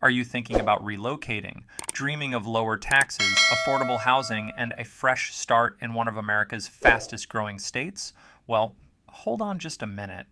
Are you thinking about relocating, dreaming of lower taxes, affordable housing, and a fresh start in one of America's fastest growing states? Well, hold on just a minute.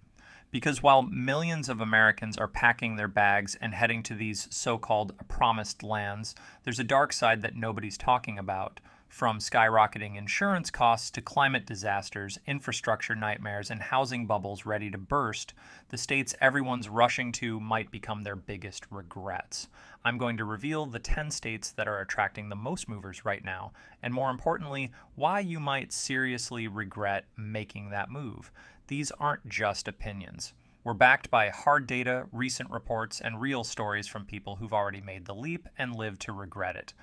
Because while millions of Americans are packing their bags and heading to these so-called promised lands, there's a dark side that nobody's talking about. From skyrocketing insurance costs to climate disasters, infrastructure nightmares, and housing bubbles ready to burst, the states everyone's rushing to might become their biggest regrets. I'm going to reveal the 10 states that are attracting the most movers right now, and more importantly, why you might seriously regret making that move. These aren't just opinions. We're backed by hard data, recent reports, and real stories from people who've already made the leap and lived to regret it.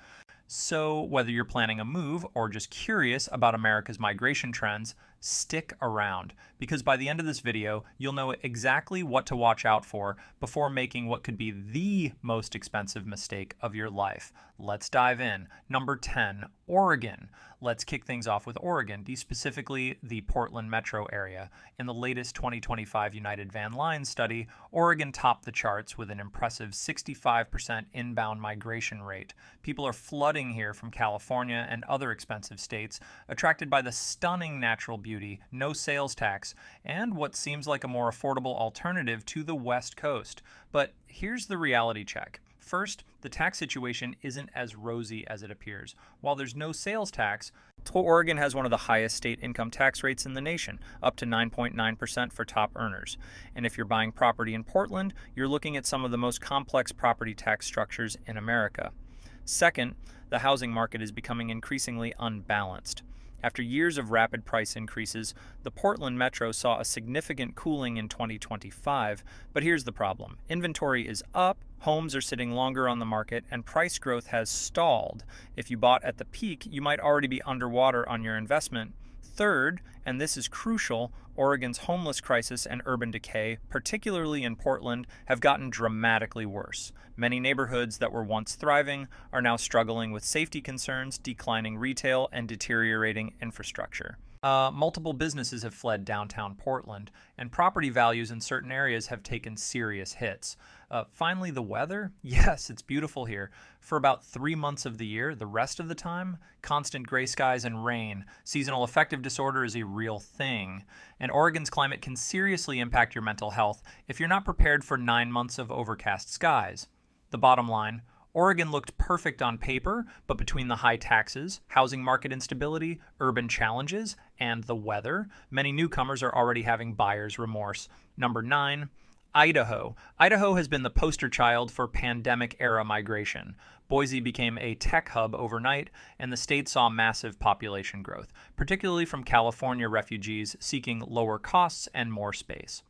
So whether you're planning a move or just curious about America's migration trends, stick around, because by the end of this video, you'll know exactly what to watch out for before making what could be the most expensive mistake of your life. Let's dive in. Number 10, Oregon. Let's kick things off with Oregon, specifically the Portland metro area. In the latest 2025 United Van Lines study, Oregon topped the charts with an impressive 65% inbound migration rate. People are flooding here from California and other expensive states, attracted by the stunning natural beauty, no sales tax, and what seems like a more affordable alternative to the West Coast. But here's the reality check. First, the tax situation isn't as rosy as it appears. While there's no sales tax, Oregon has one of the highest state income tax rates in the nation, up to 9.9% for top earners. And if you're buying property in Portland, you're looking at some of the most complex property tax structures in America. Second, the housing market is becoming increasingly unbalanced. After years of rapid price increases, the Portland metro saw a significant cooling in 2025, but here's the problem. Inventory is up, homes are sitting longer on the market, and price growth has stalled. If you bought at the peak, you might already be underwater on your investment. Third, and this is crucial, Oregon's homeless crisis and urban decay, particularly in Portland, have gotten dramatically worse. Many neighborhoods that were once thriving are now struggling with safety concerns, declining retail, and deteriorating infrastructure. Multiple businesses have fled downtown Portland, and property values in certain areas have taken serious hits. Finally, the weather? Yes, it's beautiful here. For about 3 months of the year, the rest of the time, constant gray skies and rain. Seasonal affective disorder is a real thing. And Oregon's climate can seriously impact your mental health if you're not prepared for 9 months of overcast skies. The bottom line, Oregon looked perfect on paper, but between the high taxes, housing market instability, urban challenges, and the weather, many newcomers are already having buyer's remorse. Number 9, Idaho. Idaho has been the poster child for pandemic-era migration. Boise became a tech hub overnight, and the state saw massive population growth, particularly from California refugees seeking lower costs and more space.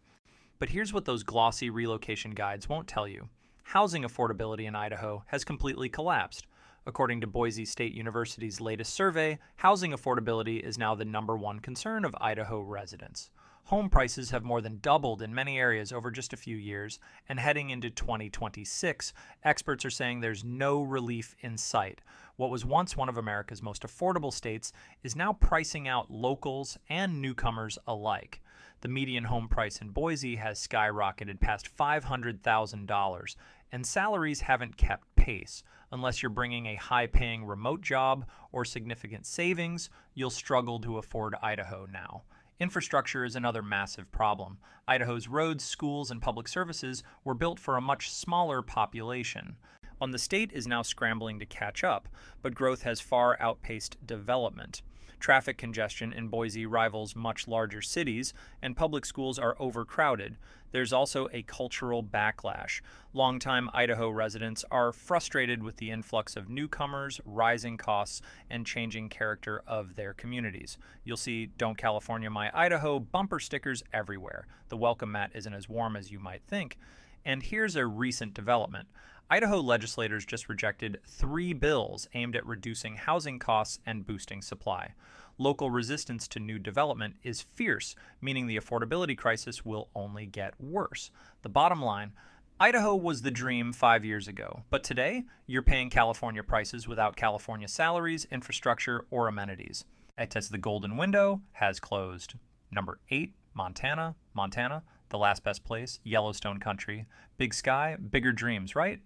But here's what those glossy relocation guides won't tell you. Housing affordability in Idaho has completely collapsed. According to Boise State University's latest survey, housing affordability is now the #1 concern of Idaho residents. Home prices have more than doubled in many areas over just a few years, and heading into 2026, experts are saying there's no relief in sight. What was once one of America's most affordable states is now pricing out locals and newcomers alike. The median home price in Boise has skyrocketed past $500,000, and salaries haven't kept pace. Unless you're bringing a high-paying remote job or significant savings, you'll struggle to afford Idaho now. Infrastructure is another massive problem. Idaho's roads, schools, and public services were built for a much smaller population. The state is now scrambling to catch up, but growth has far outpaced development. Traffic congestion in Boise rivals much larger cities, and public schools are overcrowded. There's also a cultural backlash. Longtime Idaho residents are frustrated with the influx of newcomers, rising costs, and changing character of their communities. You'll see "Don't California My Idaho" bumper stickers everywhere. The welcome mat isn't as warm as you might think. And here's a recent development. Idaho legislators just rejected 3 bills aimed at reducing housing costs and boosting supply. Local resistance to new development is fierce, meaning the affordability crisis will only get worse. The bottom line, Idaho was the dream 5 years ago, but today you're paying California prices without California salaries, infrastructure, or amenities. As the golden window has closed. Number 8, Montana. Montana, the last best place, Yellowstone country. Big sky, bigger dreams, right?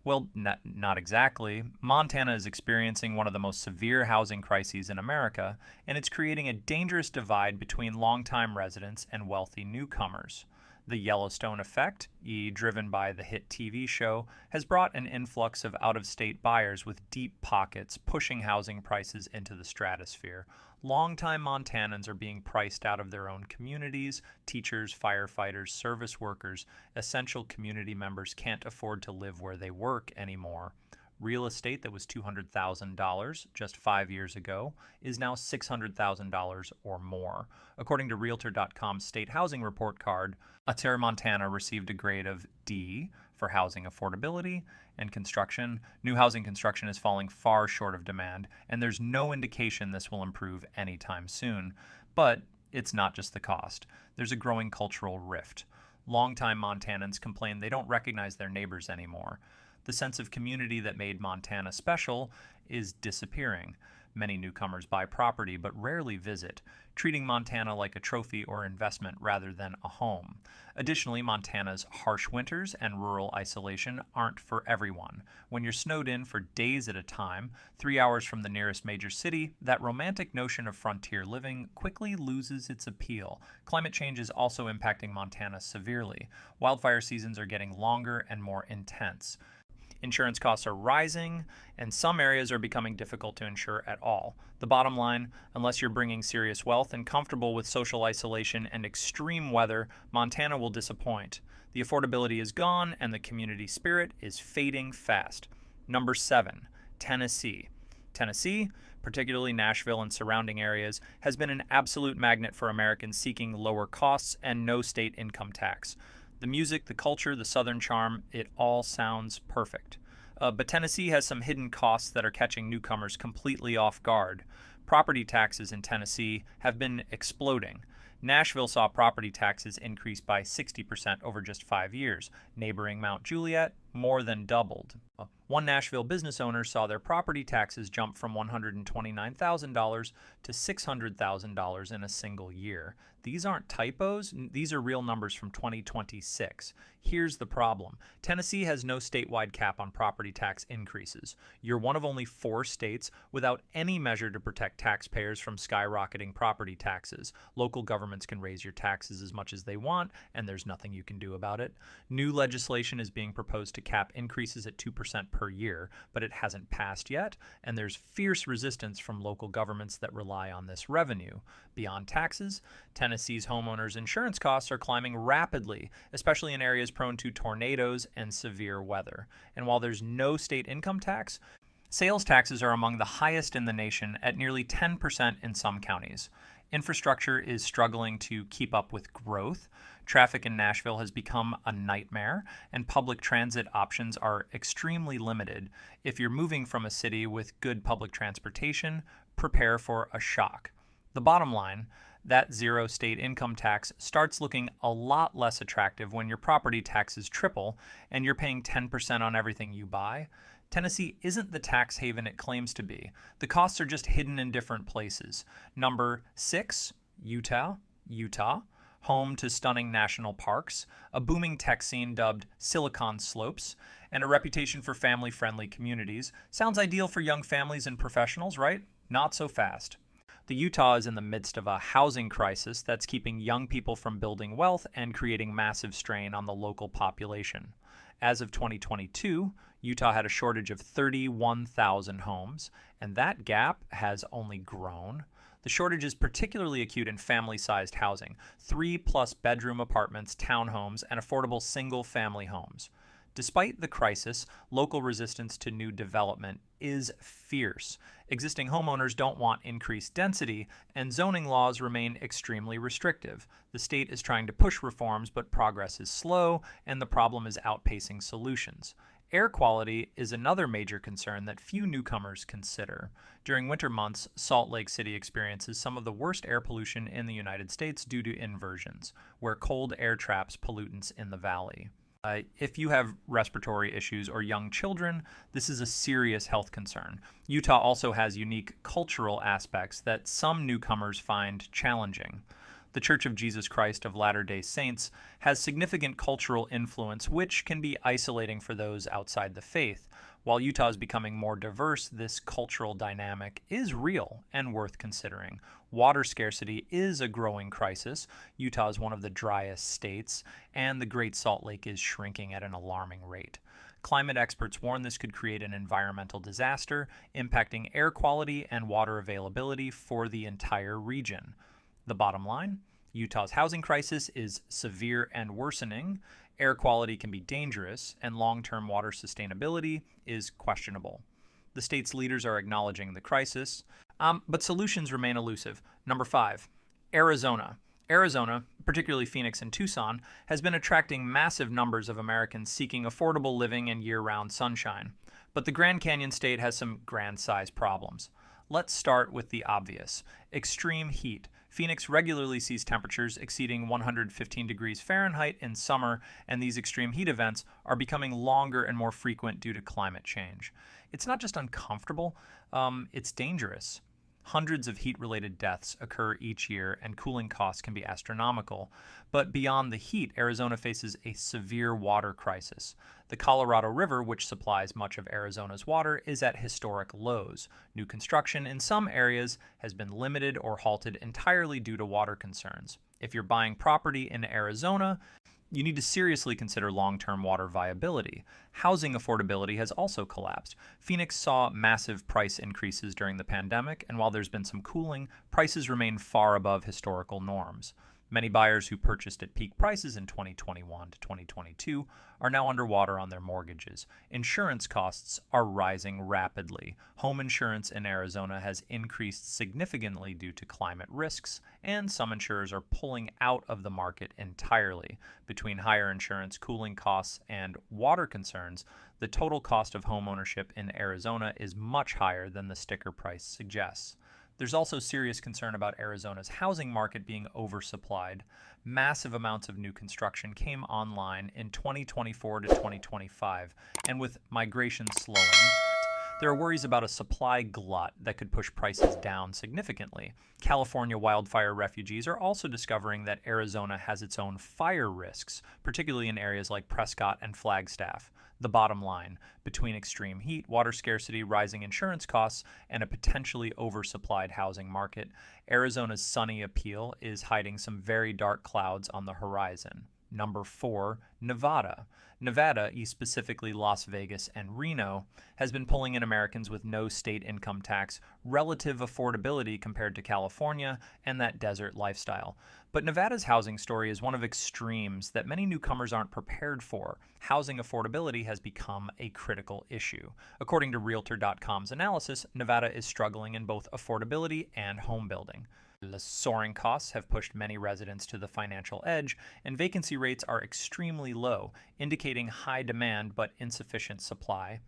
Well, not exactly. Montana is experiencing one of the most severe housing crises in America, and it's creating a dangerous divide between longtime residents and wealthy newcomers. The Yellowstone effect, driven by the hit TV show, has brought an influx of out of state buyers with deep pockets, pushing housing prices into the stratosphere. Longtime Montanans are being priced out of their own communities. Teachers, firefighters, service workers, essential community members can't afford to live where they work anymore. Real estate that was $200,000 just 5 years ago is now $600,000 or more. According to Realtor.com's state housing report card, Adair, Montana received a grade of D for housing affordability and construction. New housing construction is falling far short of demand, and there's no indication this will improve anytime soon. But it's not just the cost. There's a growing cultural rift. Longtime Montanans complain they don't recognize their neighbors anymore. The sense of community that made Montana special is disappearing. Many newcomers buy property but rarely visit, treating Montana like a trophy or investment rather than a home. Additionally, Montana's harsh winters and rural isolation aren't for everyone. When you're snowed in for days at a time, 3 hours from the nearest major city, that romantic notion of frontier living quickly loses its appeal. Climate change is also impacting Montana severely. Wildfire seasons are getting longer and more intense. Insurance costs are rising, and some areas are becoming difficult to insure at all. The bottom line, unless you're bringing serious wealth and comfortable with social isolation and extreme weather, Montana will disappoint. The affordability is gone, and the community spirit is fading fast. Number 7, Tennessee. Tennessee, particularly Nashville and surrounding areas, has been an absolute magnet for Americans seeking lower costs and no state income tax. The music, the culture, the Southern charm, it all sounds perfect. But Tennessee has some hidden costs that are catching newcomers completely off guard. Property taxes in Tennessee have been exploding. Nashville saw property taxes increase by 60% over just 5 years. Neighboring Mount Juliet more than doubled. One Nashville business owner saw their property taxes jump from $129,000 to $600,000 in a single year. These aren't typos, these are real numbers from 2026. Here's the problem. Tennessee has no statewide cap on property tax increases. You're one of only 4 states without any measure to protect taxpayers from skyrocketing property taxes. Local governments can raise your taxes as much as they want, and there's nothing you can do about it. New legislation is being proposed to cap increases at 2% per year, but it hasn't passed yet, and there's fierce resistance from local governments that rely on this revenue. Beyond taxes, Tennessee's homeowners' insurance costs are climbing rapidly, especially in areas prone to tornadoes and severe weather. And while there's no state income tax, sales taxes are among the highest in the nation at nearly 10% in some counties. Infrastructure is struggling to keep up with growth. Traffic in Nashville has become a nightmare, and public transit options are extremely limited. If you're moving from a city with good public transportation, prepare for a shock. The bottom line, that zero state income tax starts looking a lot less attractive when your property taxes triple and you're paying 10% on everything you buy. Tennessee isn't the tax haven it claims to be. The costs are just hidden in different places. Number 6, Utah, home to stunning national parks, a booming tech scene dubbed Silicon Slopes, and a reputation for family-friendly communities. Sounds ideal for young families and professionals, right? Not so fast. The Utah is in the midst of a housing crisis that's keeping young people from building wealth and creating massive strain on the local population. As of 2022, Utah had a shortage of 31,000 homes, and that gap has only grown. The shortage is particularly acute in family-sized housing, 3+ bedroom apartments, townhomes, and affordable single-family homes. Despite the crisis, local resistance to new development is fierce. Existing homeowners don't want increased density, and zoning laws remain extremely restrictive. The state is trying to push reforms, but progress is slow, and the problem is outpacing solutions. Air quality is another major concern that few newcomers consider. During winter months, Salt Lake City experiences some of the worst air pollution in the United States due to inversions, where cold air traps pollutants in the valley. If you have respiratory issues or young children, this is a serious health concern. Utah also has unique cultural aspects that some newcomers find challenging. The Church of Jesus Christ of Latter-day Saints has significant cultural influence, which can be isolating for those outside the faith. While Utah is becoming more diverse, this cultural dynamic is real and worth considering. Water scarcity is a growing crisis. Utah is one of the driest states, and the Great Salt Lake is shrinking at an alarming rate. Climate experts warn this could create an environmental disaster, impacting air quality and water availability for the entire region. The bottom line: Utah's housing crisis is severe and worsening, air quality can be dangerous, and long-term water sustainability is questionable. The state's leaders are acknowledging the crisis, but solutions remain elusive. Number 5, Arizona. Arizona, particularly Phoenix and Tucson, has been attracting massive numbers of Americans seeking affordable living and year-round sunshine. But the Grand Canyon state has some grand-size problems. Let's start with the obvious: extreme heat. Phoenix regularly sees temperatures exceeding 115 degrees Fahrenheit in summer, and these extreme heat events are becoming longer and more frequent due to climate change. It's not just uncomfortable, it's dangerous. Hundreds of heat-related deaths occur each year, and cooling costs can be astronomical. But beyond the heat, Arizona faces a severe water crisis. The Colorado River, which supplies much of Arizona's water, is at historic lows. New construction in some areas has been limited or halted entirely due to water concerns. If you're buying property in Arizona, you need to seriously consider long-term water viability. Housing affordability has also collapsed. Phoenix saw massive price increases during the pandemic, and while there's been some cooling, prices remain far above historical norms. Many buyers who purchased at peak prices in 2021 to 2022 are now underwater on their mortgages. Insurance costs are rising rapidly. Home insurance in Arizona has increased significantly due to climate risks, and some insurers are pulling out of the market entirely. Between higher insurance, cooling costs, and water concerns, the total cost of homeownership in Arizona is much higher than the sticker price suggests. There's also serious concern about Arizona's housing market being oversupplied. Massive amounts of new construction came online in 2024 to 2025, and with migration slowing, there are worries about a supply glut that could push prices down significantly. California wildfire refugees are also discovering that Arizona has its own fire risks, particularly in areas like Prescott and Flagstaff. The bottom line: between extreme heat, water scarcity, rising insurance costs, and a potentially oversupplied housing market, Arizona's sunny appeal is hiding some very dark clouds on the horizon. Number 4, Nevada. Nevada, specifically Las Vegas and Reno, has been pulling in Americans with no state income tax, relative affordability compared to California, and that desert lifestyle. But Nevada's housing story is one of extremes that many newcomers aren't prepared for. Housing affordability has become a critical issue. According to Realtor.com's analysis, Nevada is struggling in both affordability and home building. The soaring costs have pushed many residents to the financial edge, and vacancy rates are extremely low, indicating high demand but insufficient supply.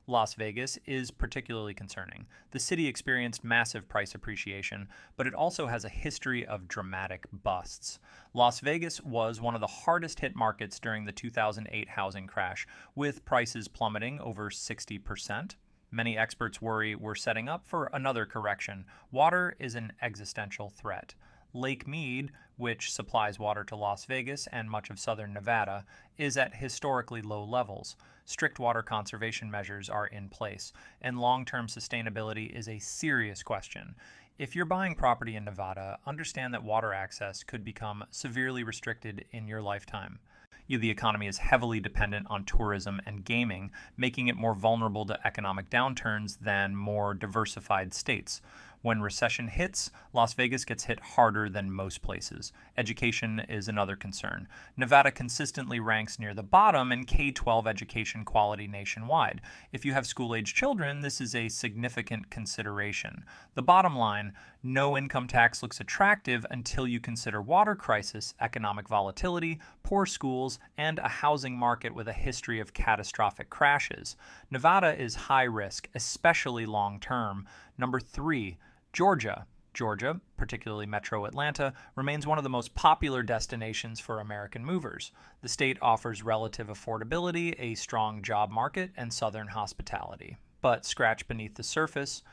Las Vegas is particularly concerning. The city experienced massive price appreciation, but it also has a history of dramatic busts. Las Vegas was one of the hardest hit markets during the 2008 housing crash, with prices plummeting over 60%. Many experts worry we're setting up for another correction. Water is an existential threat. Lake Mead, which supplies water to Las Vegas and much of southern Nevada, is at historically low levels. Strict water conservation measures are in place, and long-term sustainability is a serious question. If you're buying property in Nevada, understand that water access could become severely restricted in your lifetime. The economy is heavily dependent on tourism and gaming, making it more vulnerable to economic downturns than more diversified states. When recession hits, Las Vegas gets hit harder than most places. Education is another concern. Nevada consistently ranks near the bottom in K-12 education quality nationwide. If you have school-age children, this is a significant consideration. The bottom line: no income tax looks attractive until you consider water crisis, economic volatility, poor schools, and a housing market with a history of catastrophic crashes. Nevada is high risk, especially long-term. Number 3, Georgia. Georgia, particularly Metro Atlanta, remains one of the most popular destinations for American movers. The state offers relative affordability, a strong job market, and southern hospitality. But scratch beneath the surface,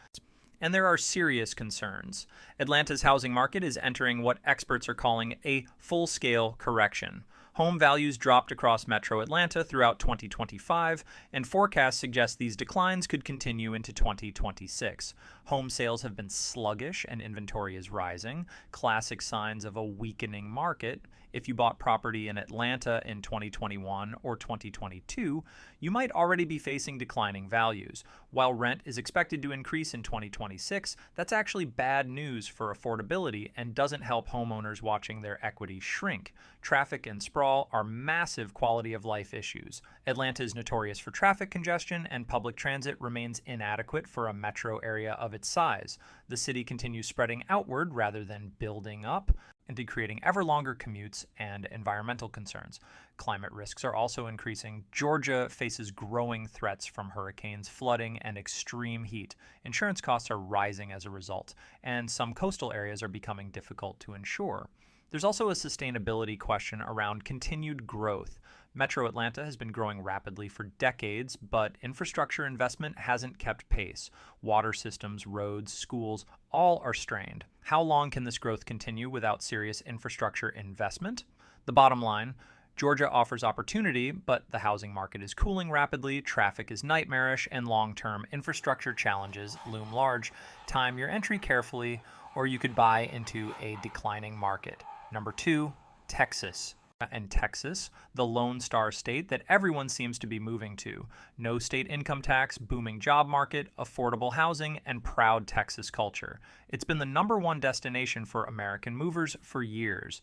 and there are serious concerns. Atlanta's housing market is entering what experts are calling a full-scale correction. Home values dropped across metro Atlanta throughout 2025, and forecasts suggest these declines could continue into 2026. Home sales have been sluggish and inventory is rising, classic signs of a weakening market. If you bought property in Atlanta in 2021 or 2022, you might already be facing declining values. While rent is expected to increase in 2026, that's actually bad news for affordability and doesn't help homeowners watching their equity shrink. Traffic and sprawl are massive quality of life issues. Atlanta is notorious for traffic congestion, and public transit remains inadequate for a metro area of its size. The city continues spreading outward rather than building up, into creating ever longer commutes and environmental concerns. Climate risks are also increasing. Georgia faces growing threats from hurricanes, flooding, and extreme heat. Insurance costs are rising as a result, and some coastal areas are becoming difficult to insure. There's also a sustainability question around continued growth. Metro Atlanta has been growing rapidly for decades, but infrastructure investment hasn't kept pace. Water systems, roads, schools, all are strained. How long can this growth continue without serious infrastructure investment? The bottom line, Georgia offers opportunity, but the housing market is cooling rapidly, traffic is nightmarish, and long-term infrastructure challenges loom large. Time your entry carefully, or you could buy into a declining market. Number 2, Texas. And Texas, the Lone Star state that everyone seems to be moving to. No state income tax, booming job market, affordable housing, and proud Texas culture. It's been the #1 destination for American movers for years.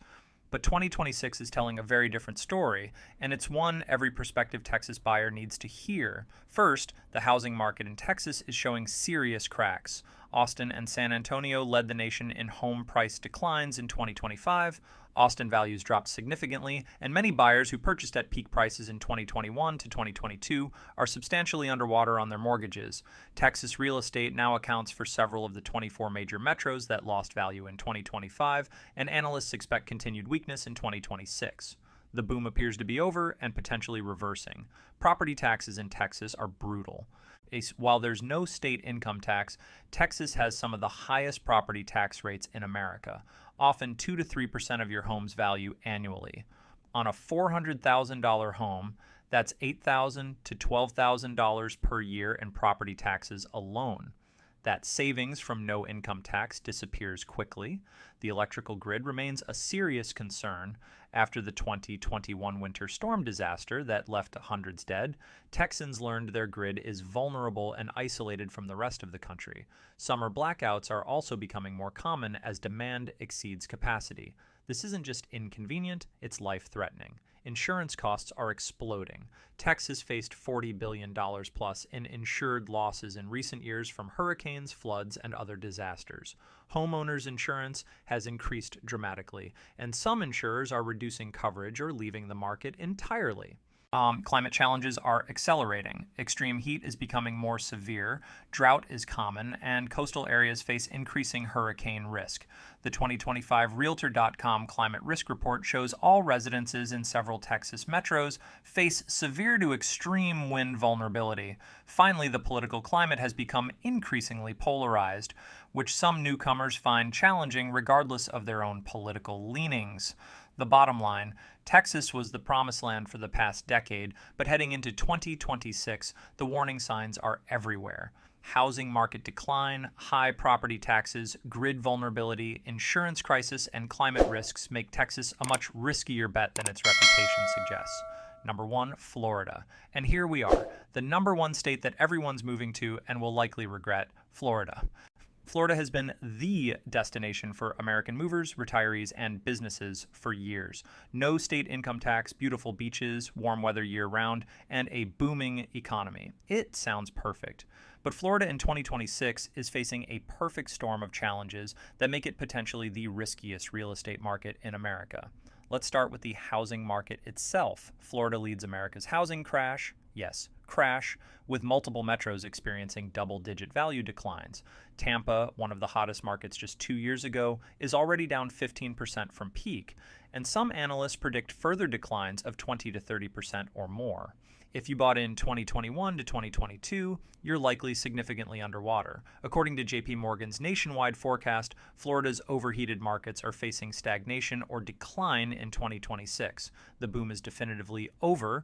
But 2026 is telling a very different story, and it's one every prospective Texas buyer needs to hear. First, the housing market in Texas is showing serious cracks. Austin and San Antonio led the nation in home price declines in 2025. Austin values dropped significantly, and many buyers who purchased at peak prices in 2021 to 2022 are substantially underwater on their mortgages. Texas real estate now accounts for several of the 24 major metros that lost value in 2025, and analysts expect continued weakness in 2026. The boom appears to be over and potentially reversing. Property taxes in Texas are brutal. While there's no state income tax, Texas has some of the highest property tax rates in America, often 2 to 3% of your home's value annually. On a $400,000 home, that's $8,000 to $12,000 per year in property taxes alone. That savings from no income tax disappears quickly. The electrical grid remains a serious concern. After the 2021 winter storm disaster that left hundreds dead, Texans learned their grid is vulnerable and isolated from the rest of the country. Summer blackouts are also becoming more common as demand exceeds capacity. This isn't just inconvenient, it's life-threatening. Insurance costs are exploding. Texas faced $40 billion plus in insured losses in recent years from hurricanes, floods, and other disasters. Homeowners insurance has increased dramatically, and some insurers are reducing coverage or leaving the market entirely. Climate challenges are accelerating. Extreme heat is becoming more severe, drought is common, and coastal areas face increasing hurricane risk. The 2025 Realtor.com Climate Risk Report shows all residences in several Texas metros face severe to extreme wind vulnerability. Finally, the political climate has become increasingly polarized, which some newcomers find challenging regardless of their own political leanings. The bottom line, Texas was the promised land for the past decade, but heading into 2026, the warning signs are everywhere. Housing market decline, high property taxes, grid vulnerability, insurance crisis, and climate risks make Texas a much riskier bet than its reputation suggests. Number 1, Florida. And here we are, the #1 state that everyone's moving to and will likely regret, Florida. Florida has been the destination for American movers, retirees, and businesses for years. No state income tax, beautiful beaches, warm weather year-round, and a booming economy. It sounds perfect. But Florida in 2026 is facing a perfect storm of challenges that make it potentially the riskiest real estate market in America. Let's start with the housing market itself. Florida leads America's housing crash. Yes, crash, with multiple metros experiencing double-digit value declines. Tampa, one of the hottest markets just 2 years ago, is already down 15% from peak, and some analysts predict further declines of 20 to 30% or more. If you bought in 2021 to 2022, you're likely significantly underwater. According to JP Morgan's nationwide forecast, Florida's overheated markets are facing stagnation or decline in 2026. The boom is definitively over,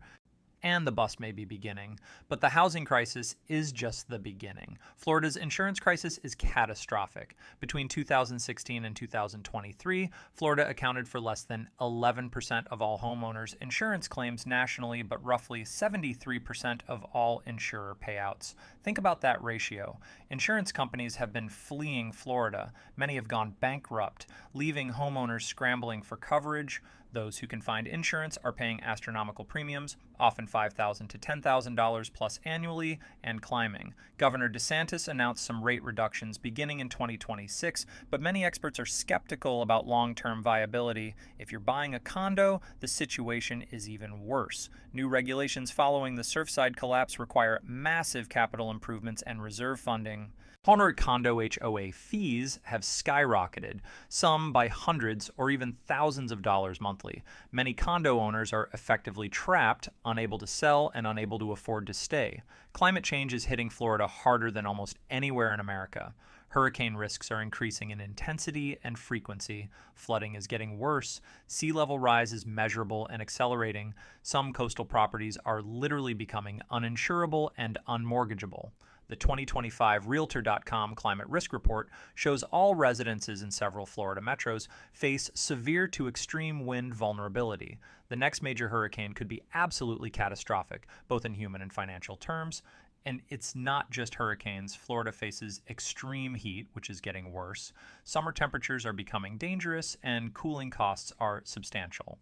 and the bust may be beginning. But the housing crisis is just the beginning. Florida's insurance crisis is catastrophic. Between 2016 and 2023, Florida accounted for less than 11% of all homeowners' insurance claims nationally, but roughly 73% of all insurer payouts. Think about that ratio. Insurance companies have been fleeing Florida. Many have gone bankrupt, leaving homeowners scrambling for coverage. Those who can find insurance are paying astronomical premiums, often $5,000 to $10,000 plus annually, and climbing. Governor DeSantis announced some rate reductions beginning in 2026, but many experts are skeptical about long-term viability. If you're buying a condo, the situation is even worse. New regulations following the Surfside collapse require massive capital improvements and reserve funding. Homeowner condo HOA fees have skyrocketed, some by hundreds or even thousands of dollars monthly. Many condo owners are effectively trapped, unable to sell, and unable to afford to stay. Climate change is hitting Florida harder than almost anywhere in America. Hurricane risks are increasing in intensity and frequency. Flooding is getting worse. Sea level rise is measurable and accelerating. Some coastal properties are literally becoming uninsurable and unmortgageable. The 2025 Realtor.com Climate Risk Report shows all residences in several Florida metros face severe to extreme wind vulnerability. The next major hurricane could be absolutely catastrophic, both in human and financial terms. And it's not just hurricanes. Florida faces extreme heat, which is getting worse. Summer temperatures are becoming dangerous, and cooling costs are substantial.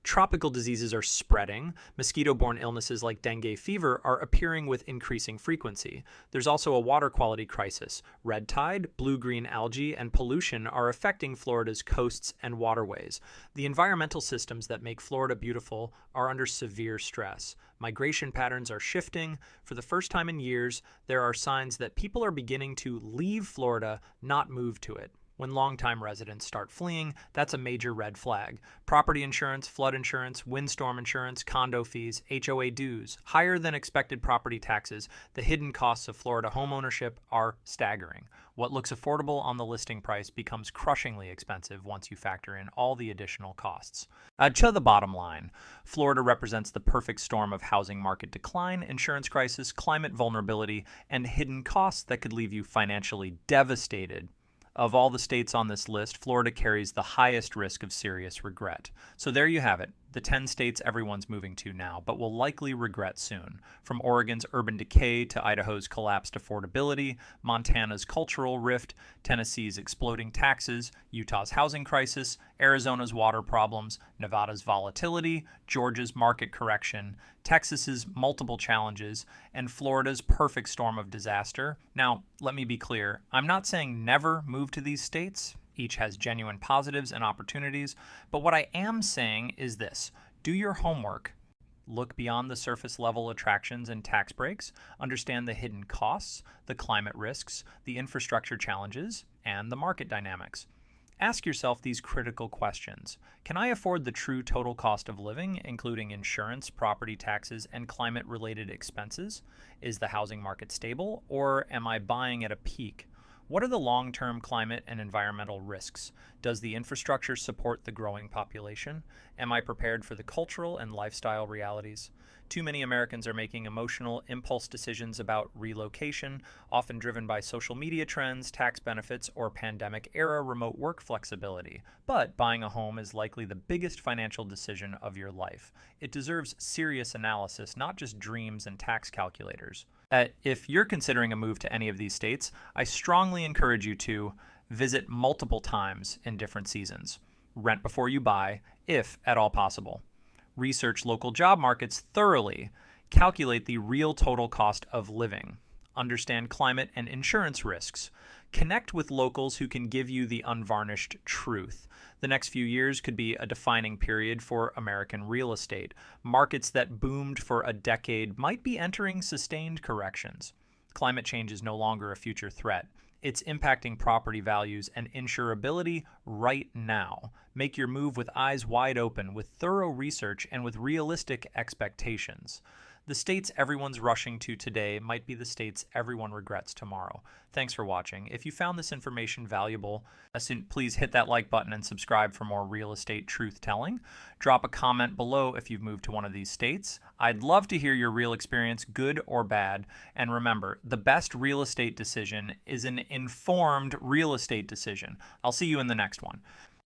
Tropical diseases are spreading. Mosquito-borne illnesses like dengue fever are appearing with increasing frequency. There's also a water quality crisis. Red tide, blue-green algae, and pollution are affecting Florida's coasts and waterways. The environmental systems that make Florida beautiful are under severe stress. Migration patterns are shifting. For the first time in years, there are signs that people are beginning to leave Florida, not move to it. When longtime residents start fleeing, that's a major red flag. Property insurance, flood insurance, windstorm insurance, condo fees, HOA dues, higher than expected property taxes, the hidden costs of Florida homeownership are staggering. What looks affordable on the listing price becomes crushingly expensive once you factor in all the additional costs. To the bottom line, Florida represents the perfect storm of housing market decline, insurance crisis, climate vulnerability, and hidden costs that could leave you financially devastated. Of all the states on this list, Florida carries the highest risk of serious regret. So there you have it, the 10 states everyone's moving to now, but will likely regret soon. From Oregon's urban decay to Idaho's collapsed affordability, Montana's cultural rift, Tennessee's exploding taxes, Utah's housing crisis, Arizona's water problems, Nevada's volatility, Georgia's market correction, Texas's multiple challenges, and Florida's perfect storm of disaster. Now, let me be clear, I'm not saying never move to these states. Each has genuine positives and opportunities, but what I am saying is this: do your homework. Look beyond the surface level attractions and tax breaks, understand the hidden costs, the climate risks, the infrastructure challenges, and the market dynamics. Ask yourself these critical questions. Can I afford the true total cost of living, including insurance, property taxes, and climate-related expenses? Is the housing market stable, or am I buying at a peak? What are the long-term climate and environmental risks? Does the infrastructure support the growing population? Am I prepared for the cultural and lifestyle realities? Too many Americans are making emotional impulse decisions about relocation, often driven by social media trends, tax benefits, or pandemic-era remote work flexibility. But buying a home is likely the biggest financial decision of your life. It deserves serious analysis, not just dreams and tax calculators. If you're considering a move to any of these states, I strongly encourage you to visit multiple times in different seasons. Rent before you buy, if at all possible. Research local job markets thoroughly. Calculate the real total cost of living. Understand climate and insurance risks. Connect with locals who can give you the unvarnished truth. The next few years could be a defining period for American real estate. Markets that boomed for a decade might be entering sustained corrections. Climate change is no longer a future threat. It's impacting property values and insurability right now. Make your move with eyes wide open, with thorough research, and with realistic expectations. The states everyone's rushing to today might be the states everyone regrets tomorrow. Thanks for watching. If you found this information valuable, please hit that like button and subscribe for more real estate truth telling. Drop a comment below if you've moved to one of these states. I'd love to hear your real experience, good or bad. And remember, the best real estate decision is an informed real estate decision. I'll see you in the next one.